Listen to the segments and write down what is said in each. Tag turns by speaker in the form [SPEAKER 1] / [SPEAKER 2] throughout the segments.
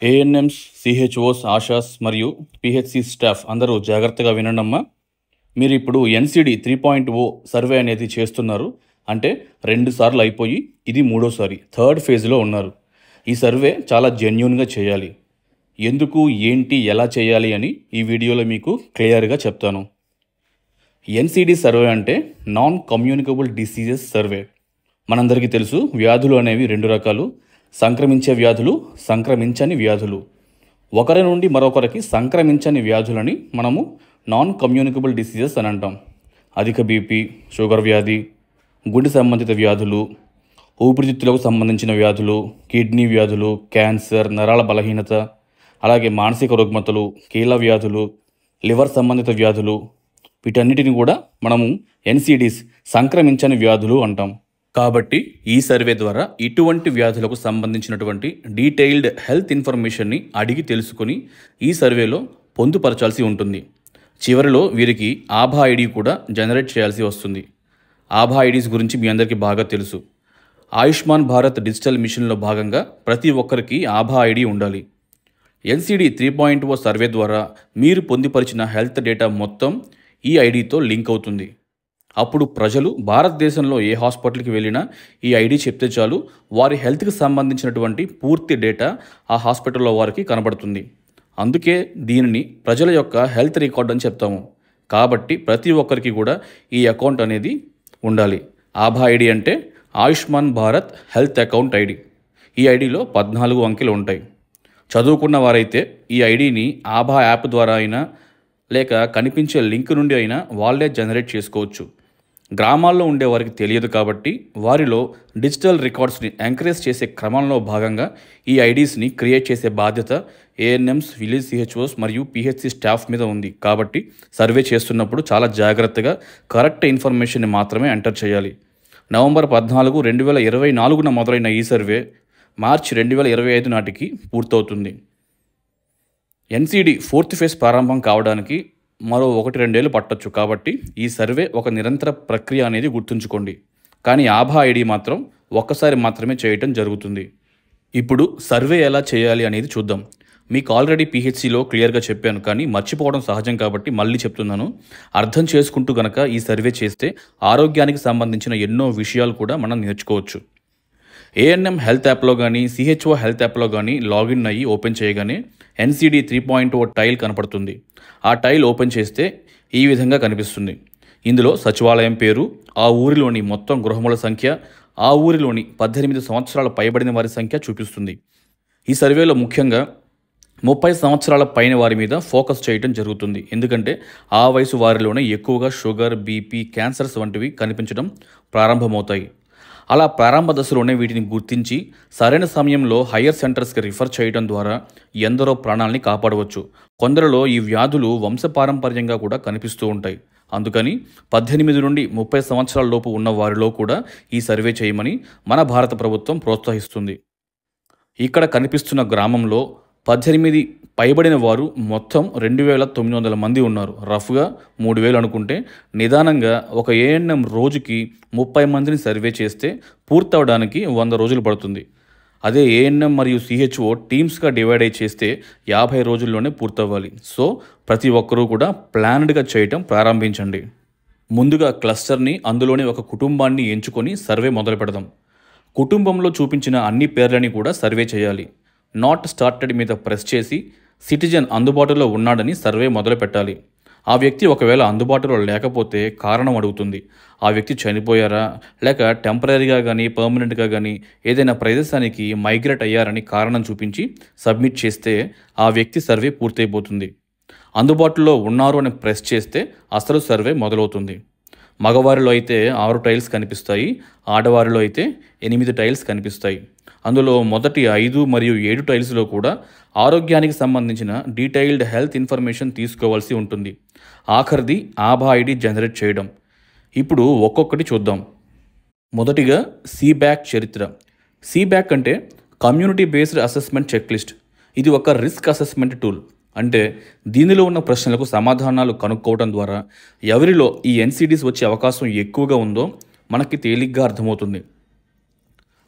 [SPEAKER 1] ANMs, CHOs, ASHAs మరియు PHC staff అందరూ జాగ్రత్తగా వినండమ్మా. మీరు ఇప్పుడు ఎన్సిడి 3.0 సర్వే అనేది చేస్తున్నారు. అంటే 2 సార్లు అయిపోయి ఇది 3వ సారి, థర్డ్ ఫేజ్లో ఉన్నారు. ఈ సర్వే చాలా జెన్యూన్గా చేయాలి. ఎందుకు, ఏంటి, ఎలా చేయాలి అని ఈ వీడియోలో మీకు క్లియర్గా చెప్తాను. ఎన్సిడి సర్వే అంటే నాన్ కమ్యూనికబుల్ డిసీజెస్ సర్వే. మనందరికీ తెలుసు, వ్యాధులు అనేవి 2 రకాలు: సంక్రమించే వ్యాధులు, సంక్రమించని వ్యాధులు. ఒకరి నుండి మరొకరికి సంక్రమించని వ్యాధులని మనము నాన్ కమ్యూనికబుల్ డిసీజెస్ అని అంటాం. అధిక బీపీ, షుగర్ వ్యాధి, గుండె సంబంధిత వ్యాధులు, ఊపిరితిత్తులకు సంబంధించిన వ్యాధులు, కిడ్నీ వ్యాధులు, క్యాన్సర్, నరాల బలహీనత, అలాగే మానసిక రుగ్మతలు, కీళ్ళ వ్యాధులు, లివర్ సంబంధిత వ్యాధులు, వీటన్నిటిని కూడా మనము ఎన్సిడీస్, సంక్రమించని వ్యాధులు అంటాం. కాబట్టి ఈ సర్వే ద్వారా ఇటువంటి వ్యాధులకు సంబంధించినటువంటి డీటెయిల్డ్ హెల్త్ ఇన్ఫర్మేషన్ని అడిగి తెలుసుకొని ఈ సర్వేలో పొందుపరచాల్సి ఉంటుంది. చివరిలో వీరికి ఆభా ఐడి కూడా జనరేట్ చేయాల్సి వస్తుంది. ఆభా ఐడీస్ గురించి మీ అందరికీ బాగా తెలుసు. ఆయుష్మాన్ భారత్ డిజిటల్ మిషన్లో భాగంగా ప్రతి ఒక్కరికి ఆభా ఐడి ఉండాలి. ఎన్సిడి 3.0 సర్వే ద్వారా మీరు పొందుపరిచిన హెల్త్ డేటా మొత్తం ఈ ఐడితో లింక్ అవుతుంది. అప్పుడు ప్రజలు భారతదేశంలో ఏ హాస్పిటల్కి వెళ్ళినా ఈ ఐడి చెప్తే చాలు, వారి హెల్త్కి సంబంధించినటువంటి పూర్తి డేటా ఆ హాస్పిటల్లో వారికి కనబడుతుంది. అందుకే దీనిని ప్రజల యొక్క హెల్త్ రికార్డ్ అని చెప్తాము. కాబట్టి ప్రతి ఒక్కరికి కూడా ఈ అకౌంట్ అనేది ఉండాలి. ఆభా ఐడి అంటే Ayushman Bharat health account ID. ఈ ఐడిలో 14 అంకెలు ఉంటాయి. చదువుకున్న వారైతే ఈ ఐడిని ఆభా యాప్ ద్వారా అయినా లేక కనిపించే లింక్ నుండి అయినా వాళ్ళే జనరేట్ చేసుకోవచ్చు. గ్రామాల్లో ఉండే వారికి తెలియదు కాబట్టి వారిలో డిజిటల్ రికార్డ్స్ని ఎంకరేజ్ చేసే క్రమంలో భాగంగా ఈ ఐడీస్ని క్రియేట్ చేసే బాధ్యత ఏఎన్ఎంస్, విలేజ్ సిహెచ్ఓస్ మరియు పిహెచ్సి స్టాఫ్ మీద ఉంది. కాబట్టి సర్వే చేస్తున్నప్పుడు చాలా జాగ్రత్తగా కరెక్ట్ ఇన్ఫర్మేషన్ని మాత్రమే ఎంటర్ చేయాలి. నవంబర్ 14, 2024 మొదలైన ఈ సర్వే మార్చి 2025 నాటికి పూర్తవుతుంది. ఎన్సిడి 4th ఫేజ్ ప్రారంభం కావడానికి మరో 1-2 ఏళ్ళు పట్టొచ్చు. కాబట్టి ఈ సర్వే ఒక నిరంతర ప్రక్రియ అనేది గుర్తుంచుకోండి. కానీ ఆభా ఐడి మాత్రం ఒక్కసారి మాత్రమే చేయటం జరుగుతుంది. ఇప్పుడు సర్వే ఎలా చేయాలి అనేది చూద్దాం. మీకు ఆల్రెడీ పిహెచ్సిలో క్లియర్గా చెప్పాను, కానీ మర్చిపోవడం సహజం కాబట్టి మళ్ళీ చెప్తున్నాను. అర్థం చేసుకుంటూ గనక ఈ సర్వే చేస్తే ఆరోగ్యానికి సంబంధించిన ఎన్నో విషయాలు కూడా మనం నేర్చుకోవచ్చు. ఏఎన్ఎం హెల్త్ యాప్లో కానీ, సిహెచ్ఓ హెల్త్ యాప్లో కానీ లాగిన్ అయ్యి ఓపెన్ చేయగానే ఎన్సిడి 3.0 టైల్ కనపడుతుంది. ఆ టైల్ ఓపెన్ చేస్తే ఈ విధంగా కనిపిస్తుంది. ఇందులో సచివాలయం పేరు, ఆ ఊరిలోని మొత్తం గృహముల సంఖ్య, ఆ ఊరిలోని 18 సంవత్సరాల పైబడిన వారి సంఖ్య చూపిస్తుంది. ఈ సర్వేలో ముఖ్యంగా 30 సంవత్సరాల పైన వారి మీద ఫోకస్ చేయడం జరుగుతుంది. ఎందుకంటే ఆ వయసు వారిలోనే ఎక్కువగా షుగర్, బీపీ, క్యాన్సర్స్ వంటివి కనిపించడం ప్రారంభమవుతాయి. అలా ప్రారంభ దశలోనే వీటిని గుర్తించి సరైన సమయంలో హయ్యర్ సెంటర్స్కి రిఫర్ చేయడం ద్వారా ఎందరో ప్రాణాలని కాపాడవచ్చు. కొందరిలో ఈ వ్యాధులు వంశపారంపర్యంగా కూడా కనిపిస్తూ ఉంటాయి. అందుకని 18 నుండి 30 సంవత్సరాల లోపు ఉన్న వారిలో కూడా ఈ సర్వే చేయమని మన భారత ప్రభుత్వం ప్రోత్సహిస్తుంది. ఇక్కడ కనిపిస్తున్న గ్రామంలో 18 పైబడిన వారు మొత్తం 2,900 మంది ఉన్నారు. రఫ్గా 3,000 అనుకుంటే నిదానంగా ఒక ఏఎన్ఎం రోజుకి 30 మందిని సర్వే చేస్తే పూర్తవడానికి 100 రోజులు పడుతుంది. అదే ఏఎన్ఎం మరియు సిహెచ్ఓ టీమ్స్గా డివైడ్ అయి చేస్తే 50 రోజుల్లోనే పూర్తవ్వాలి. సో ప్రతి ఒక్కరూ కూడా ప్లాన్డ్గా చేయటం ప్రారంభించండి. ముందుగా క్లస్టర్ని, అందులోని ఒక కుటుంబాన్ని ఎంచుకొని సర్వే మొదలు పెడదాం. కుటుంబంలో చూపించిన అన్ని పేర్లని కూడా సర్వే చేయాలి. నాట్ స్టార్టెడ్ మీద ప్రెస్ చేసి సిటిజన్ అందుబాటులో ఉన్నాడని సర్వే మొదలు పెట్టాలి. ఆ వ్యక్తి ఒకవేళ అందుబాటులో లేకపోతే కారణం అడుగుతుంది. ఆ వ్యక్తి చనిపోయారా, లేక టెంపరీగా కానీ పర్మనెంట్గా కానీ ఏదైనా ప్రదేశానికి మైగ్రేట్ అయ్యారని కారణం చూపించి సబ్మిట్ చేస్తే ఆ వ్యక్తి సర్వే పూర్తయిపోతుంది. అందుబాటులో ఉన్నారు అని ప్రెస్ చేస్తే అసలు సర్వే మొదలవుతుంది. మగవారిలో అయితే 6 టైల్స్ కనిపిస్తాయి, ఆడవారిలో అయితే 8 టైల్స్ కనిపిస్తాయి. అందులో మొదటి 5 మరియు 7 టైల్స్లో కూడా ఆరోగ్యానికి సంబంధించిన డీటెయిల్డ్ హెల్త్ ఇన్ఫర్మేషన్ తీసుకోవాల్సి ఉంటుంది. ఆఖరిది ఆభా ఐడి జనరేట్ చేయడం. ఇప్పుడు ఒక్కొక్కటి చూద్దాం. మొదటిగా సీబ్యాక్ చరిత్ర. సీబ్యాక్ అంటే కమ్యూనిటీ బేస్డ్ అసెస్మెంట్ చెక్లిస్ట్. ఇది ఒక రిస్క్ అసెస్మెంట్ టూల్. అంటే దీనిలో ఉన్న ప్రశ్నలకు సమాధానాలు కనుక్కోవడం ద్వారా ఎవరిలో ఈ ఎన్సిడీస్ వచ్చే అవకాశం ఎక్కువగా ఉందో మనకి తేలిగ్గా అర్థమవుతుంది.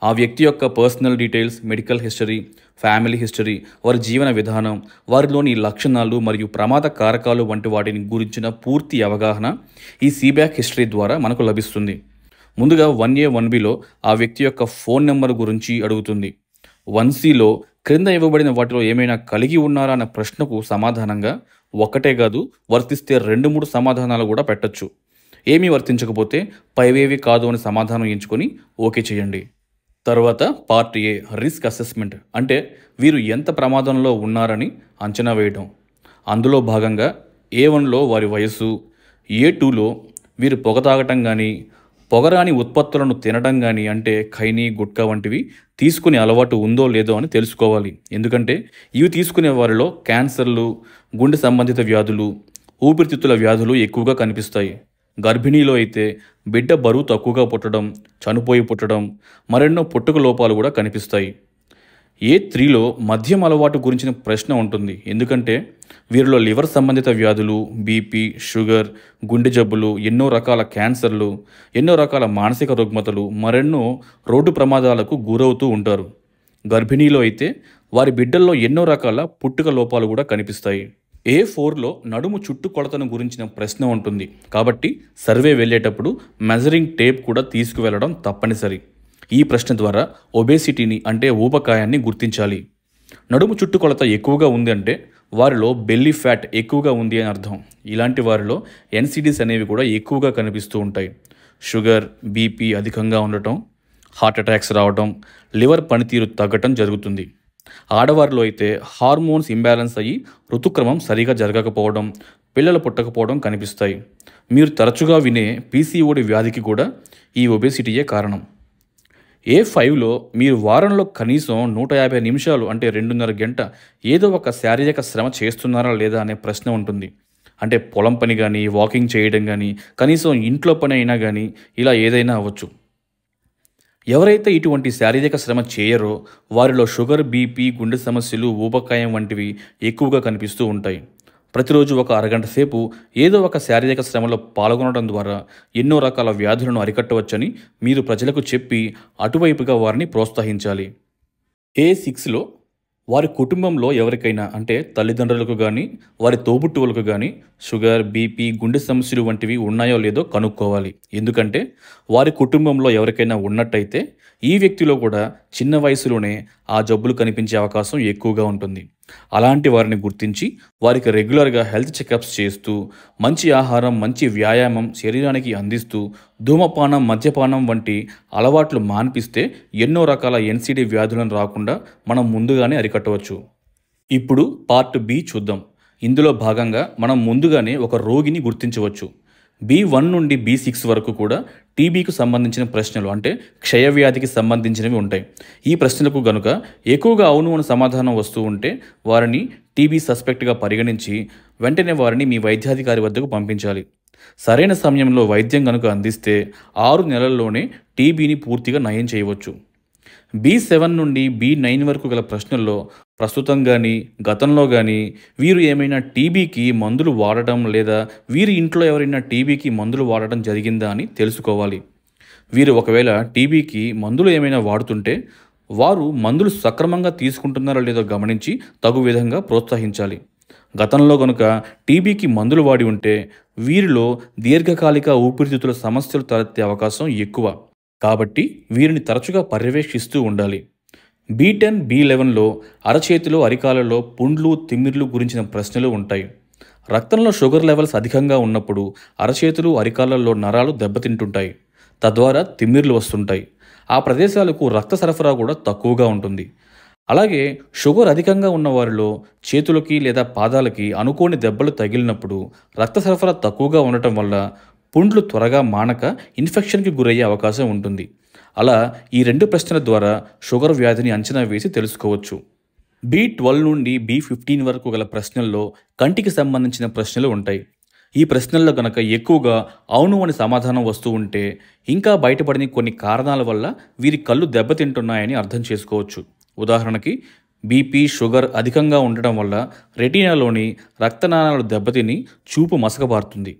[SPEAKER 1] ఆ వ్యక్తి యొక్క personal details, medical history, family history, వారి జీవన విధానం, వారిలోని లక్షణాలు మరియు ప్రమాద కారకాలు వంటి వాటిని గురించిన పూర్తి అవగాహన ఈ సీబ్యాక్ హిస్టరీ ద్వారా మనకు లభిస్తుంది. ముందుగా 1A 1Bలో ఆ వ్యక్తి యొక్క ఫోన్ నెంబర్ గురించి అడుగుతుంది. 1Cలో క్రింద ఇవ్వబడిన వాటిలో ఏమైనా కలిగి ఉన్నారా అన్న ప్రశ్నకు సమాధానంగా ఒకటే కాదు, వర్తిస్తే 2-3 సమాధానాలు కూడా పెట్టచ్చు. ఏమీ వర్తించకపోతే పైవేవి కాదు అని సమాధానం ఎంచుకొని ఓకే చేయండి. తర్వాత పార్ట్ ఏ, రిస్క్ అసెస్మెంట్, అంటే వీరు ఎంత ప్రమాదంలో ఉన్నారని అంచనా వేయడం. అందులో భాగంగా A1లో వారి వయస్సు, A2లో వీరు పొగ తాగటం కానీ, పొగరాని ఉత్పత్తులను తినడం కానీ, అంటే ఖైనీ, గుట్కా వంటివి తీసుకునే అలవాటు ఉందో లేదో అని తెలుసుకోవాలి. ఎందుకంటే ఇవి తీసుకునే వారిలో క్యాన్సర్లు, గుండె సంబంధిత వ్యాధులు, ఊపిరితిత్తుల వ్యాధులు ఎక్కువగా కనిపిస్తాయి. గర్భిణీలో అయితే బిడ్డ బరువు తక్కువగా పుట్టడం, చనిపోయి పుట్టడం, మరెన్నో పుట్టుక లోపాలు కూడా కనిపిస్తాయి. A3లో మద్యం అలవాటు గురించిన ప్రశ్న ఉంటుంది. ఎందుకంటే వీరిలో లివర్ సంబంధిత వ్యాధులు, బీపీ, షుగర్, గుండె జబ్బులు, ఎన్నో రకాల క్యాన్సర్లు, ఎన్నో రకాల మానసిక రుగ్మతలు, మరెన్నో రోడ్డు ప్రమాదాలకు గురవుతూ ఉంటారు. గర్భిణీలో అయితే వారి బిడ్డల్లో ఎన్నో రకాల పుట్టుక లోపాలు కూడా కనిపిస్తాయి. A4లో నడుము చుట్టుకొలతను గురించిన ప్రశ్న ఉంటుంది. కాబట్టి సర్వే వెళ్ళేటప్పుడు మెజరింగ్ టేప్ కూడా తీసుకువెళ్ళడం తప్పనిసరి. ఈ ప్రశ్న ద్వారా ఒబేసిటీని, అంటే ఊబకాయాన్ని గుర్తించాలి. నడుము చుట్టుకొలత ఎక్కువగా ఉంది అంటే వారిలో బెల్లీ ఫ్యాట్ ఎక్కువగా ఉంది అని అర్థం. ఇలాంటి వారిలో NCDs అనేవి కూడా ఎక్కువగా కనిపిస్తూ ఉంటాయి. షుగర్, బీపీ అధికంగా ఉండటం, హార్ట్ అటాక్స్ రావడం, లివర్ పనితీరు తగ్గటం జరుగుతుంది. ఆడవారిలో అయితే హార్మోన్స్ ఇంబ్యాలెన్స్ అయ్యి ఋతుక్రమం సరిగా జరగకపోవడం, పిల్లలు పుట్టకపోవడం కనిపిస్తాయి. మీరు తరచుగా వినే PCOD వ్యాధికి కూడా ఈ ఒబేసిటీయే కారణం. A5లో మీరు వారంలో కనీసం 150 నిమిషాలు, అంటే 2.5 గంట ఏదో ఒక శారీరక శ్రమ చేస్తున్నారా లేదా అనే ప్రశ్న ఉంటుంది. అంటే పొలం పని కానీ, వాకింగ్ చేయడం కానీ, కనీసం ఇంట్లో పని అయినా కానీ, ఇలా ఏదైనా అవ్వచ్చు. ఎవరైతే ఇటువంటి శారీరక శ్రమ చేయరో వారిలో షుగర్, బీపీ, గుండె సమస్యలు, ఊబకాయం వంటివి ఎక్కువగా కనిపిస్తూ ఉంటాయి. ప్రతిరోజు ఒక అరగంట సేపు ఏదో ఒక శారీరక శ్రమలో పాల్గొనడం ద్వారా ఎన్నో రకాల వ్యాధులను అరికట్టవచ్చని మీరు ప్రజలకు చెప్పి అటువైపుగా వారిని ప్రోత్సహించాలి. A6లో వారి కుటుంబంలో ఎవరికైనా, అంటే తల్లిదండ్రులకు కానీ, వారి తోబుట్టువులకు కానీ షుగర్, బీపీ, గుండె సమస్యలు వంటివి ఉన్నాయో లేదో కనుక్కోవాలి. ఎందుకంటే వారి కుటుంబంలో ఎవరికైనా ఉన్నట్టయితే ఈ వ్యక్తిలో కూడా చిన్న వయసులోనే ఆ జబ్బులు కనిపించే అవకాశం ఎక్కువగా ఉంటుంది. అలాంటి వారిని గుర్తించి వారికి రెగ్యులర్గా హెల్త్ చెకప్స్ చేస్తూ, మంచి ఆహారం, మంచి వ్యాయామం శరీరానికి అందిస్తూ, ధూమపానం, మద్యపానం వంటి అలవాట్లు మాన్పిస్తే ఎన్నో రకాల NCD వ్యాధులను రాకుండా మనం ముందుగానే అరికట్టవచ్చు. ఇప్పుడు పార్ట్ B చూద్దాం. ఇందులో భాగంగా మనం ముందుగానే ఒక రోగిని గుర్తించవచ్చు. B1 నుండి B6 వరకు కూడా టీబీకి సంబంధించిన ప్రశ్నలు, అంటే క్షయవ్యాధికి సంబంధించినవి ఉంటాయి. ఈ ప్రశ్నలకు గనుక ఎక్కువగా అవును అని సమాధానం వస్తూ ఉంటే వారిని టీబీ సస్పెక్ట్గా పరిగణించి వెంటనే వారిని మీ వైద్యాధికారి వద్దకు పంపించాలి. సరైన సమయంలో వైద్యం గనుక అందిస్తే 6 నెలల్లోనే టీబీని పూర్తిగా నయం చేయవచ్చు. B7 నుండి B9 వరకు గల ప్రశ్నల్లో ప్రస్తుతం కానీ, గతంలో కానీ వీరు ఏమైనా టీబీకి మందులు వాడటం, లేదా వీరి ఇంట్లో ఎవరైనా టీబీకి మందులు వాడటం జరిగిందా అని తెలుసుకోవాలి. వీరు ఒకవేళ టీబీకి మందులు ఏమైనా వాడుతుంటే వారు మందులు సక్రమంగా తీసుకుంటున్నారో లేదో గమనించి తగు విధంగా ప్రోత్సహించాలి. గతంలో కనుక టీబీకి మందులు వాడి ఉంటే వీరిలో దీర్ఘకాలిక ఊపిరితిత్తుల సమస్యలు తలెత్తే అవకాశం ఎక్కువ. కాబట్టి వీరిని తరచుగా పర్యవేక్షిస్తూ ఉండాలి. B10, B11లో అరచేతిలో, అరికాలలో పుండ్లు, తిమ్మిర్లు గురించిన ప్రశ్నలు ఉంటాయి. రక్తంలో షుగర్ లెవెల్స్ అధికంగా ఉన్నప్పుడు అరచేతులు, అరికాలలో నరాలు దెబ్బతింటుంటాయి. తద్వారా తిమ్మిర్లు వస్తుంటాయి. ఆ ప్రదేశాలకు రక్త సరఫరా కూడా తక్కువగా ఉంటుంది. అలాగే షుగర్ అధికంగా ఉన్న వారిలో చేతులకి లేదా పాదాలకి అనుకోని దెబ్బలు తగిలినప్పుడు రక్త సరఫరా తక్కువగా ఉండటం వల్ల పుండ్లు త్వరగా మానక ఇన్ఫెక్షన్కి గురయ్యే అవకాశం ఉంటుంది. అలా ఈ 2 ప్రశ్నల ద్వారా షుగర్ వ్యాధిని అంచనా వేసి తెలుసుకోవచ్చు. B12 నుండి B15 వరకు గల ప్రశ్నల్లో కంటికి సంబంధించిన ప్రశ్నలు ఉంటాయి. ఈ ప్రశ్నల్లో గనక ఎక్కువగా అవును అని సమాధానం వస్తూ ఉంటే ఇంకా బయటపడని కొన్ని కారణాల వల్ల వీరి కళ్ళు దెబ్బతింటున్నాయని అర్థం చేసుకోవచ్చు. ఉదాహరణకి బీపీ, షుగర్ అధికంగా ఉండటం వల్ల రెటీనాలోని రక్తనాళాలు దెబ్బతిని చూపు మసకబారుతుంది.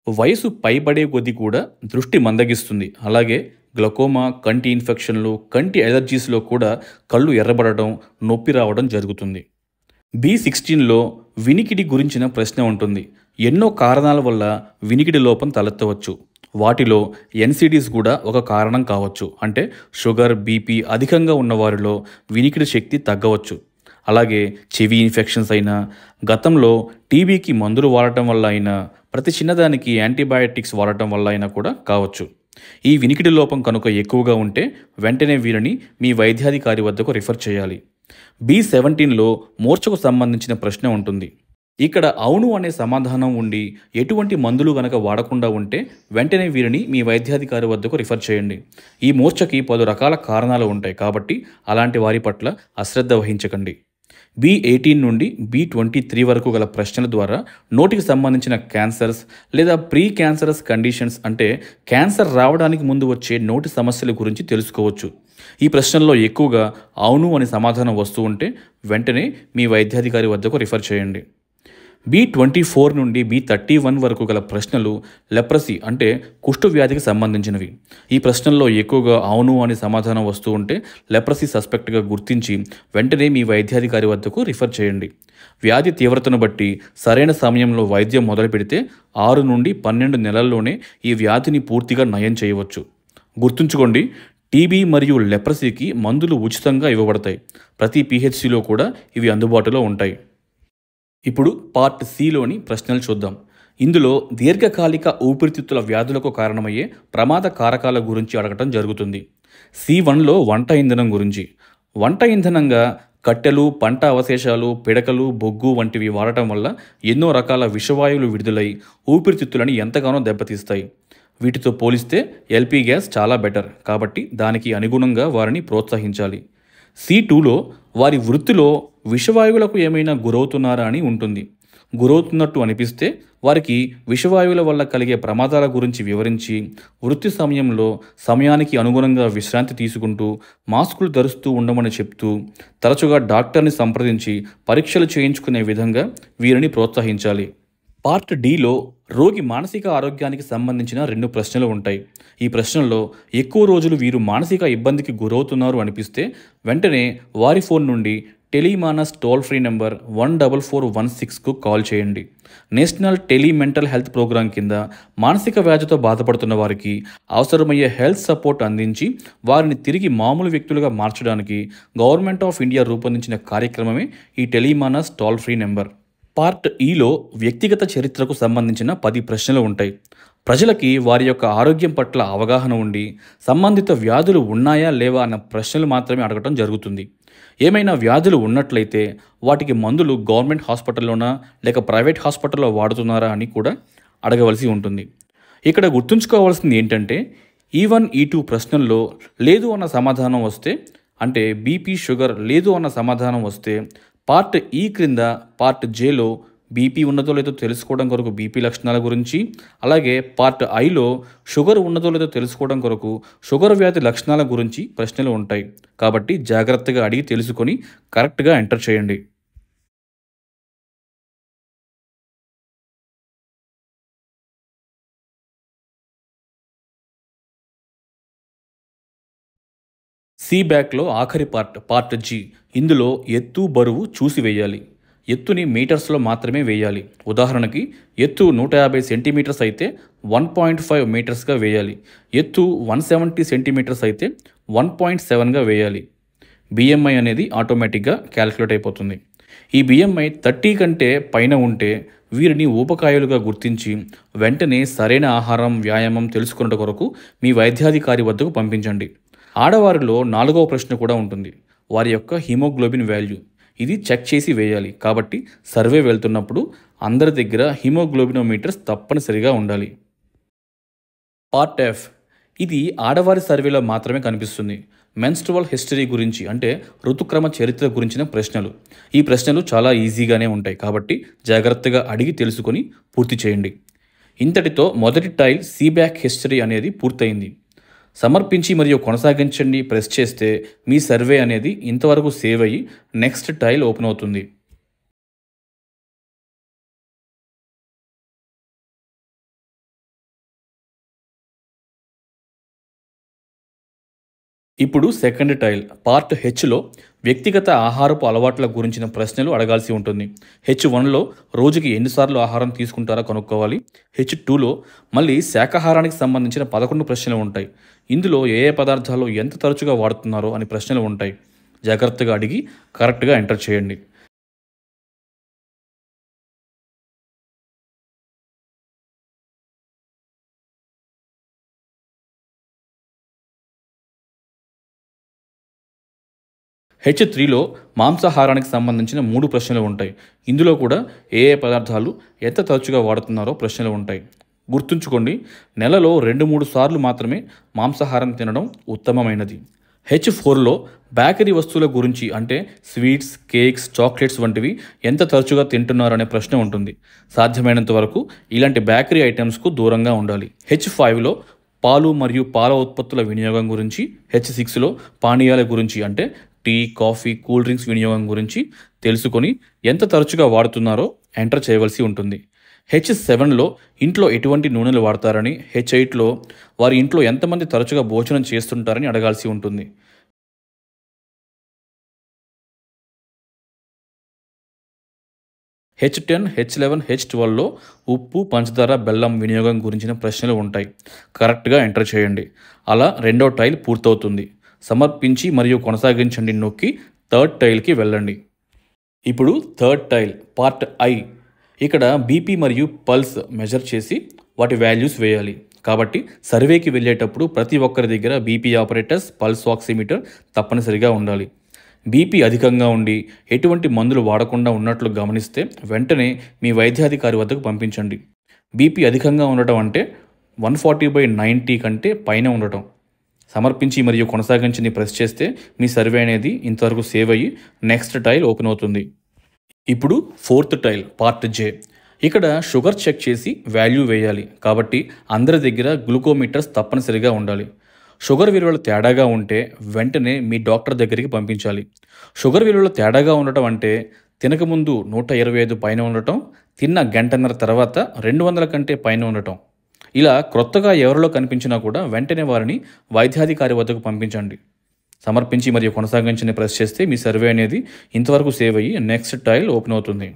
[SPEAKER 1] వయసు పైబడే కొద్దీ కూడా దృష్టి మందగిస్తుంది. అలాగే గ్లకోమా, కంటి ఇన్ఫెక్షన్లు, కంటి ఎలర్జీస్లో కూడా కళ్ళు ఎర్రబడడం, నొప్పి రావడం జరుగుతుంది. B16లో వినికిడి గురించిన ప్రశ్న ఉంటుంది. ఎన్నో కారణాల వల్ల వినికిడి లోపం తలెత్తవచ్చు. వాటిలో ఎన్సిడీస్ కూడా ఒక కారణం కావచ్చు. అంటే షుగర్, బీపీ అధికంగా ఉన్నవారిలో వినికిడి శక్తి తగ్గవచ్చు. అలాగే చెవి ఇన్ఫెక్షన్స్ అయినా, గతంలో టీబీకి మందులు వాడటం వల్ల అయినా, ప్రతి చిన్నదానికి యాంటీబయాటిక్స్ వాడటం వల్ల అయినా కూడా కావచ్చు. ఈ వినికిడి లోపం కనుక ఎక్కువగా ఉంటే వెంటనే వీరిని మీ వైద్యాధికారి వద్దకు రిఫర్ చేయాలి. B17లో మూర్ఛకు సంబంధించిన ప్రశ్న ఉంటుంది. ఇక్కడ అవును అనే సమాధానం ఉండి ఎటువంటి మందులు గనక వాడకుండా ఉంటే వెంటనే వీరిని మీ వైద్యాధికారి వద్దకు రిఫర్ చేయండి. ఈ మూర్ఛకి పలు రకాల కారణాలు ఉంటాయి కాబట్టి అలాంటి వారి పట్ల అశ్రద్ధ వహించకండి. B18 నుండి B23 వరకు గల ప్రశ్నల ద్వారా నోటికి సంబంధించిన క్యాన్సర్స్ లేదా ప్రీ క్యాన్సరస్ కండిషన్స్ అంటే క్యాన్సర్ రావడానికి ముందు వచ్చే నోటి సమస్యల గురించి తెలుసుకోవచ్చు. ఈ ప్రశ్నల్లో ఎక్కువగా అవును అని సమాధానం వస్తూ ఉంటే వెంటనే మీ వైద్యాధికారి వద్దకు రిఫర్ చేయండి. B24 నుండి B31 వరకు గల ప్రశ్నలు లెప్రసీ అంటే కుష్టు వ్యాధికి సంబంధించినవి. ఈ ప్రశ్నల్లో ఎక్కువగా అవును అని సమాధానం వస్తూ ఉంటే లెప్రసీ సస్పెక్ట్గా గుర్తించి వెంటనే మీ వైద్యాధికారి వద్దకు రిఫర్ చేయండి. వ్యాధి తీవ్రతను బట్టి సరైన సమయంలో వైద్యం మొదలు పెడితే 6 నుండి 12 నెలల్లోనే ఈ వ్యాధిని పూర్తిగా నయం చేయవచ్చు. గుర్తుంచుకోండి, టీబీ మరియు లెప్రసీకి మందులు ఉచితంగా ఇవ్వబడతాయి. ప్రతి పిహెచ్సిలో కూడా ఇవి అందుబాటులో ఉంటాయి. ఇప్పుడు పార్ట్ సిలోని ప్రశ్నలు చూద్దాం. ఇందులో దీర్ఘకాలిక ఊపిరితిత్తుల వ్యాధులకు కారణమయ్యే ప్రమాద కారకాల గురించి అడగటం జరుగుతుంది. C1లో వంట ఇంధనం గురించి. వంట ఇంధనంగా కట్టెలు, పంట అవశేషాలు, పిడకలు, బొగ్గు వంటివి వాడటం వల్ల ఎన్నో రకాల విషవాయువులు విడుదలై ఊపిరితిత్తులని ఎంతగానో దెబ్బతీస్తాయి. వీటితో పోలిస్తే ఎల్పీ గ్యాస్ చాలా బెటర్ కాబట్టి దానికి అనుగుణంగా వారిని ప్రోత్సహించాలి. C2లో వారి వృత్తిలో విషవాయువులకు ఏమైనా గురవుతున్నారా అని ఉంటుంది. గురవుతున్నట్టు అనిపిస్తే వారికి విషవాయువుల వల్ల కలిగే ప్రమాదాల గురించి వివరించి, వృత్తి సమయంలో సమయానికి అనుగుణంగా విశ్రాంతి తీసుకుంటూ, మాస్కులు ధరిస్తూ ఉండమని చెప్తూ, తరచుగా డాక్టర్ని సంప్రదించి పరీక్షలు చేయించుకునే విధంగా వీరిని ప్రోత్సహించాలి. పార్ట్ డిలో రోగి మానసిక ఆరోగ్యానికి సంబంధించిన 2 ప్రశ్నలు ఉంటాయి. ఈ ప్రశ్నల్లో ఎక్కువ రోజులు వీరు మానసిక ఇబ్బందికి గురవుతున్నారు అనిపిస్తే వెంటనే వారి ఫోన్ నుండి టెలిమానస్ టోల్ ఫ్రీ నెంబర్ 14416కు కాల్ చేయండి. National tele mental health programme కింద మానసిక వ్యాధితో బాధపడుతున్న వారికి అవసరమయ్యే హెల్త్ సపోర్ట్ అందించి వారిని తిరిగి మామూలు వ్యక్తులుగా మార్చడానికి గవర్నమెంట్ ఆఫ్ ఇండియా రూపొందించిన కార్యక్రమమే ఈ Tele MANAS toll free number. Part ఈలో వ్యక్తిగత చరిత్రకు సంబంధించిన 10 ప్రశ్నలు ఉంటాయి. ప్రజలకి వారి యొక్క ఆరోగ్యం పట్ల అవగాహన ఉండి సంబంధిత వ్యాధులు ఉన్నాయా లేవా అన్న ప్రశ్నలు మాత్రమే అడగటం జరుగుతుంది. ఏమైనా వ్యాధులు ఉన్నట్లయితే వాటికి మందులు గవర్నమెంట్ హాస్పిటల్లోనా లేక ప్రైవేట్ హాస్పిటల్లో వాడుతున్నారా అని కూడా అడగవలసి ఉంటుంది. ఇక్కడ గుర్తుంచుకోవాల్సింది ఏంటంటే E1, E2 ప్రశ్నల్లో లేదు అన్న సమాధానం వస్తే, అంటే బీపీ, షుగర్ లేదు అన్న సమాధానం వస్తే పార్ట్ ఈ క్రింద పార్ట్ జేలో బీపీ ఉన్నదో లేదో తెలుసుకోవడం కొరకు బీపీ లక్షణాల గురించి, అలాగే పార్ట్ ఐలో షుగర్ ఉన్నదో లేదో తెలుసుకోవడం కొరకు షుగర్ వ్యాధి లక్షణాల గురించి ప్రశ్నలు ఉంటాయి. కాబట్టి జాగ్రత్తగా అడిగి తెలుసుకొని కరెక్ట్గా ఎంటర్ చేయండి. సి బ్యాక్లో ఆఖరి పార్ట్ జి. ఇందులో ఎత్తు, బరువు చూసి వేయాలి. ఎత్తుని మీటర్స్లో మాత్రమే వేయాలి. ఉదాహరణకి ఎత్తు 150 సెంటీమీటర్స్ అయితే 1.5 మీటర్స్గా వేయాలి. ఎత్తు 170 సెంటీమీటర్స్ అయితే 1.7గా వేయాలి. బిఎంఐ అనేది ఆటోమేటిక్గా క్యాలిక్యులేట్ అయిపోతుంది. ఈ బిఎంఐ 30 కంటే పైన ఉంటే వీరిని ఊబకాయాలుగా గుర్తించి వెంటనే సరైన ఆహారం, వ్యాయామం తెలుసుకున్నట కొరకు మీ వైద్యాధికారి వద్దకు పంపించండి. ఆడవారిలో 4వ ప్రశ్న కూడా ఉంటుంది. వారి యొక్క హిమోగ్లోబిన్ వాల్యూ. ఇది చెక్ చేసి వేయాలి. కాబట్టి సర్వే వెళ్తున్నప్పుడు అందరి దగ్గర హిమోగ్లోబినోమీటర్స్ తప్పనిసరిగా ఉండాలి. Part F. ఇది ఆడవారి సర్వేలో మాత్రమే కనిపిస్తుంది. మెన్స్ట్రువల్ హిస్టరీ గురించి అంటే ఋతుక్రమ చరిత్ర గురించిన ప్రశ్నలు. ఈ ప్రశ్నలు చాలా ఈజీగానే ఉంటాయి కాబట్టి జాగ్రత్తగా అడిగి తెలుసుకొని పూర్తి చేయండి. ఇంతటితో మొదటి టైల్ సీబ్యాక్ హిస్టరీ అనేది పూర్తయింది. సమర్పించి మరియు కొనసాగించండి ప్రెస్ చేస్తే మీ సర్వే అనేది ఇంతవరకు సేవ్ అయ్యి నెక్స్ట్ టైల్ ఓపెన్ అవుతుంది. ఇప్పుడు సెకండ్ టైల్ పార్ట్ హెచ్లో వ్యక్తిగత ఆహారపు అలవాట్ల గురించిన ప్రశ్నలు అడగాల్సి ఉంటుంది. H1లో రోజుకి ఎన్నిసార్లు ఆహారం తీసుకుంటారో కనుక్కోవాలి. H2లో మళ్ళీ శాకాహారానికి సంబంధించిన 11 ప్రశ్నలు ఉంటాయి. ఇందులో ఏ ఏ పదార్థాలు ఎంత తరచుగా వాడుతున్నారో అని ప్రశ్నలు ఉంటాయి. జాగ్రత్తగా అడిగి కరెక్ట్గా ఎంటర్ చేయండి. H3లో మాంసాహారానికి సంబంధించిన 3 ప్రశ్నలు ఉంటాయి. ఇందులో కూడా ఏ ఏ పదార్థాలు ఎంత తరచుగా వాడుతున్నారో ప్రశ్నలు ఉంటాయి. గుర్తుంచుకోండి, నెలలో 2-3 సార్లు మాత్రమే మాంసాహారం తినడం ఉత్తమమైనది. H4లో బేకరీ వస్తువుల గురించి, అంటే స్వీట్స్, కేక్స్, చాక్లెట్స్ వంటివి ఎంత తరచుగా తింటున్నారనే ప్రశ్న ఉంటుంది. సాధ్యమైనంత వరకు ఇలాంటి బేకరీ ఐటమ్స్కు దూరంగా ఉండాలి. H5లో పాలు మరియు పాల ఉత్పత్తుల వినియోగం గురించి, H6లో పానీయాల గురించి, అంటే టీ, కాఫీ, కూల్ డ్రింక్స్ వినియోగం గురించి తెలుసుకొని ఎంత తరచుగా వాడుతున్నారో ఎంటర్ చేయవలసి ఉంటుంది. H7లో ఇంట్లో ఎటువంటి నూనెలు వాడతారని, H8లో వారి ఇంట్లో ఎంతమంది తరచుగా భోజనం చేస్తుంటారని అడగాల్సి ఉంటుంది. H10, H11, H12లో ఉప్పు, పంచదార, బెల్లం వినియోగం గురించిన ప్రశ్నలు ఉంటాయి. కరెక్ట్గా ఎంటర్ చేయండి. అలా రెండో టైల్ పూర్తవుతుంది. సమర్పించి మరియు కొనసాగించండి నొక్కి థర్డ్ టైల్కి వెళ్ళండి. ఇప్పుడు థర్డ్ టైల్ పార్ట్ ఐ. ఇక్కడ బీపీ మరియు పల్స్ మెజర్ చేసి వాటి వాల్యూస్ వేయాలి. కాబట్టి సర్వేకి వెళ్ళేటప్పుడు ప్రతి ఒక్కరి దగ్గర బీపీ ఆపరేటర్స్, పల్స్ ఆక్సిమీటర్ తప్పనిసరిగా ఉండాలి. బీపీ అధికంగా ఉండి ఎటువంటి మందులు వాడకుండా ఉన్నట్లు గమనిస్తే వెంటనే మీ వైద్యాధికారి వద్దకు పంపించండి. బీపీ అధికంగా ఉండటం అంటే 140/90 కంటే పైన ఉండటం. సమర్పించి మరియు కొనసాగించని ప్రెస్ చేస్తే మీ సర్వే అనేది ఇంతవరకు సేవ్ అయ్యి నెక్స్ట్ టైల్ ఓపెన్ అవుతుంది. ఇప్పుడు ఫోర్త్ టైల్ పార్ట్ జే. ఇక్కడ షుగర్ చెక్ చేసి వాల్యూ వేయాలి. కాబట్టి అందరి దగ్గర గ్లూకోమీటర్స్ తప్పనిసరిగా ఉండాలి. షుగర్ విలువలు తేడాగా ఉంటే వెంటనే మీ డాక్టర్ దగ్గరికి పంపించాలి. షుగర్ విలువలు తేడాగా ఉండటం అంటే తినకముందు 125 పైన ఉండటం, తిన్న గంటన్నర తర్వాత 200 కంటే పైన ఉండటం. ఇలా క్రొత్తగా ఎవరిలో కనిపించినా కూడా వెంటనే వారిని వైద్యాధికారి వద్దకు పంపించండి. సమర్పించి మరియు కొనసాగించని ప్రెస్ చేస్తే మీ సర్వే అనేది ఇంతవరకు సేవ్ అయ్యి నెక్స్ట్ టైల్ ఓపెన్ అవుతుంది.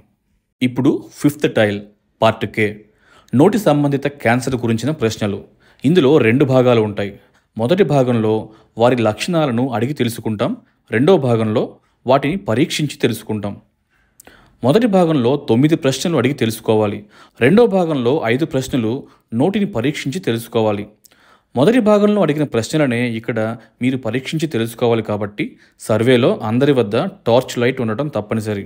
[SPEAKER 1] ఇప్పుడు ఫిఫ్త్ టైల్ పార్ట్ కే. నోటి సంబంధిత క్యాన్సర్ గురించిన ప్రశ్నలు. ఇందులో 2 భాగాలు ఉంటాయి. మొదటి భాగంలో వారి లక్షణాలను అడిగి తెలుసుకుంటాం. రెండో భాగంలో వాటిని పరీక్షించి తెలుసుకుంటాం. మొదటి భాగంలో 9 ప్రశ్నలు అడిగి తెలుసుకోవాలి. రెండో భాగంలో 5 ప్రశ్నలు నోటిని పరీక్షించి తెలుసుకోవాలి. మొదటి భాగంలో అడిగిన ప్రశ్నలనే ఇక్కడ మీరు పరీక్షించి తెలుసుకోవాలి. కాబట్టి సర్వేలో అందరి వద్ద టార్చ్ లైట్ ఉండటం తప్పనిసరి.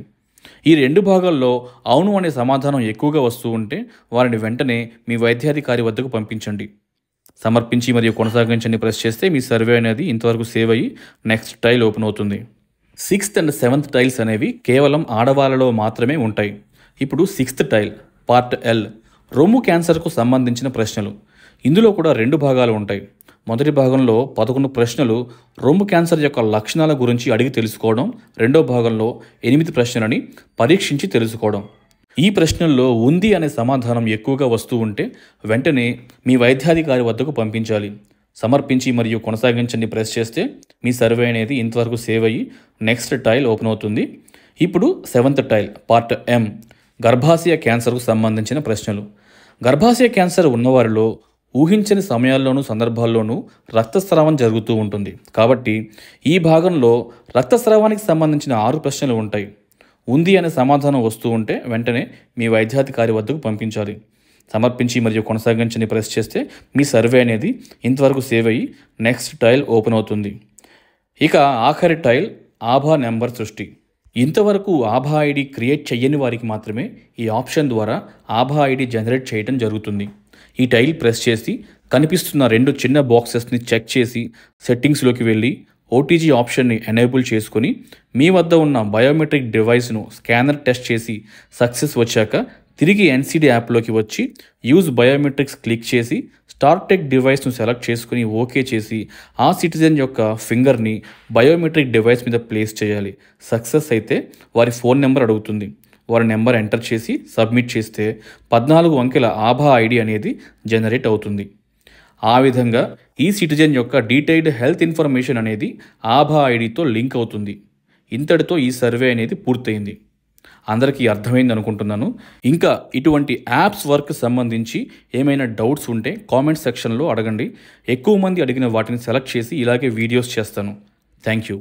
[SPEAKER 1] ఈ 2 భాగాల్లో అవును అనే సమాధానం ఎక్కువగా వస్తూ ఉంటే వారిని వెంటనే మీ వైద్యాధికారి వద్దకు పంపించండి. సమర్పించి మరియు కొనసాగించండి ప్రెస్ చేస్తే మీ సర్వే అనేది ఇంతవరకు సేవ్ అయ్యి నెక్స్ట్ టైల్ ఓపెన్ అవుతుంది. 6th and 7th టైల్స్ అనేవి కేవలం ఆడవాళ్ళలో మాత్రమే ఉంటాయి. ఇప్పుడు 6th టైల్ పార్ట్ ఎల్. రొమ్ము క్యాన్సర్కు సంబంధించిన ప్రశ్నలు. ఇందులో కూడా 2 భాగాలు ఉంటాయి. మొదటి భాగంలో 11 ప్రశ్నలు రొమ్ము క్యాన్సర్ యొక్క లక్షణాల గురించి అడిగి తెలుసుకోవడం. రెండో భాగంలో 8 ప్రశ్నలని పరీక్షించి తెలుసుకోవడం. ఈ ప్రశ్నల్లో ఉంది అనే సమాధానం ఎక్కువగా వస్తూ ఉంటే వెంటనే మీ వైద్యాధికారి వద్దకు పంపించాలి. సమర్పించి మరియు కొనసాగించండి ప్రెస్ చేస్తే మీ సర్వే అనేది ఇంతవరకు సేవ్ అయ్యి నెక్స్ట్ టైల్ ఓపెన్ అవుతుంది. ఇప్పుడు 7th టైల్ పార్ట్ ఎం. గర్భాశయ క్యాన్సర్కు సంబంధించిన ప్రశ్నలు. గర్భాశయ క్యాన్సర్ ఉన్నవారిలో ఊహించని సమయాల్లోనూ సందర్భాల్లోనూ రక్తస్రావం జరుగుతూ ఉంటుంది. కాబట్టి ఈ భాగంలో రక్తస్రావానికి సంబంధించిన 6 ప్రశ్నలు ఉంటాయి. ఉంది అనే సమాధానం వస్తూ ఉంటే వెంటనే మీ వైద్యాధికారి వద్దకు పంపించాలి. సమర్పించి మరియు కొనసాగించని ప్రెస్ చేస్తే మీ సర్వే అనేది ఇంతవరకు సేవ్ అయ్యి నెక్స్ట్ టైల్ ఓపెన్ అవుతుంది. ఇక ఆఖరి టైల్ ఆభా నెంబర్ సృష్టి. ఇంతవరకు ఆభా ఐడి క్రియేట్ చెయ్యని వారికి మాత్రమే ఈ ఆప్షన్ ద్వారా ఆభా ఐడి జనరేట్ చేయడం జరుగుతుంది. ఈ టైల్ ప్రెస్ చేసి కనిపిస్తున్న 2 చిన్న బాక్సెస్ని చెక్ చేసి సెట్టింగ్స్లోకి వెళ్ళి ఓటీజీ ఆప్షన్ని ఎనేబుల్ చేసుకొని మీ వద్ద ఉన్న బయోమెట్రిక్ డివైస్ను స్కానర్ టెస్ట్ చేసి సక్సెస్ వచ్చాక తిరిగి ఎన్సీడీ యాప్లోకి వచ్చి యూజ్ బయోమెట్రిక్స్ క్లిక్ చేసి స్టార్టెక్ డివైస్ను సెలెక్ట్ చేసుకుని ఓకే చేసి ఆ సిటిజన్ యొక్క ఫింగర్ని బయోమెట్రిక్ డివైస్ మీద ప్లేస్ చేయాలి. సక్సెస్ అయితే వారి ఫోన్ నెంబర్ అడుగుతుంది. వారి నెంబర్ ఎంటర్ చేసి సబ్మిట్ చేస్తే 14 అంకెల ఆభా ఐడి అనేది జనరేట్ అవుతుంది. ఆ విధంగా ఈ సిటిజన్ యొక్క డీటెయిల్డ్ హెల్త్ ఇన్ఫర్మేషన్ అనేది ఆభా ఐడితో లింక్ అవుతుంది. ఇంతటితో ఈ సర్వే అనేది పూర్తయింది. అందరికీ అర్థమైంది అనుకుంటున్నాను. ఇంకా ఇటువంటి యాప్స్ వర్క్ సంబంధించి ఏమైనా డౌట్స్ ఉంటే కామెంట్ సెక్షన్లో అడగండి. ఎక్కువ మంది అడిగిన వాటిని సెలెక్ట్ చేసి ఇలాగే వీడియోస్ చేస్తాను. Thank you.